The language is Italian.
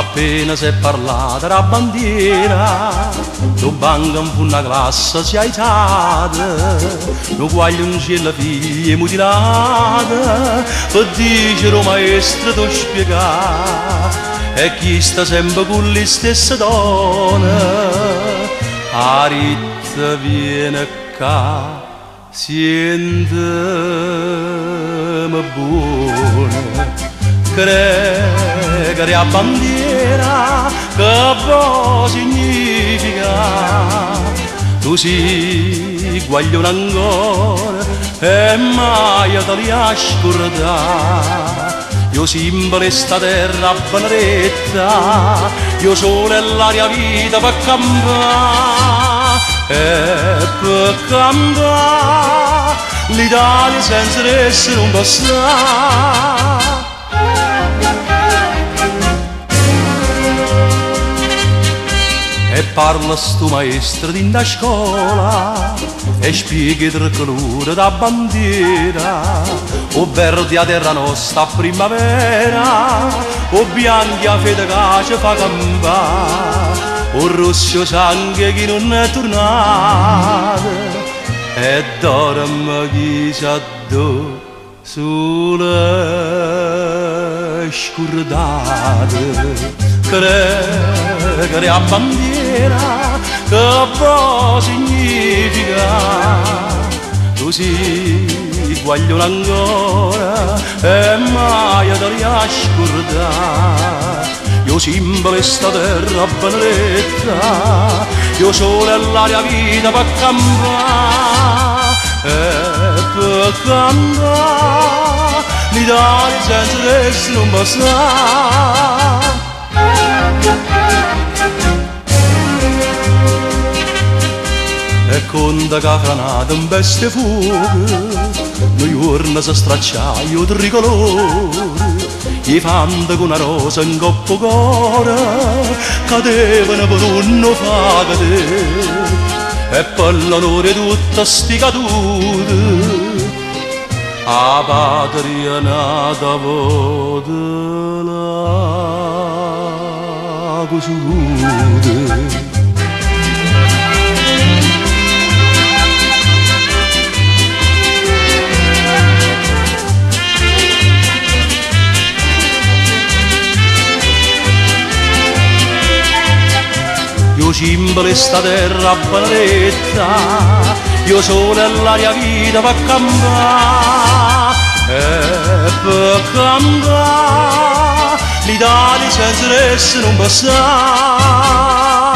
appena si è parlata la bandiera, lo banca in una classe si è alzata, lo guaglio un cielo figlie mutilate, per dire lo maestro ti spiegare, e chi sta sempre con le stesse donne, a ritta viene qua, siente buona. Cregare a bandiera che può significa tu si guaglione ancora e mai te li hai scordati. Io simbolo sta terra benedetta, io sole e l'aria vita per cambiare e per cambiare l'Italia senza essere non può stare. E parla sto maestro di una scuola e spiega il colore da bandiera, o verde a terra nostra a primavera, o bianchi a fede che ci fa campare, o rosso sangue che non è tornato, e dorme chissà dove sulle scordate. Cregare a bandiera che può significa tu si guaglione ancora e mai te li hai scordati. Io simbolo sta terra benedetta, io sole e l'aria vita per campare e per cantare l'Italia senza essere non può stare. E conta che franata in bestia fuoco, noi giorni si stracciaio di tricolore, i fanti con una rosa in coppo cuore, cadevano per un fa cadere, e per l'onore tutta sti cadute, a patria nata vota la cosciuta. Io simbolo sta terra benedetta, io sole e l'aria vita per campare e per cantare l'Italia senza essere non può stare.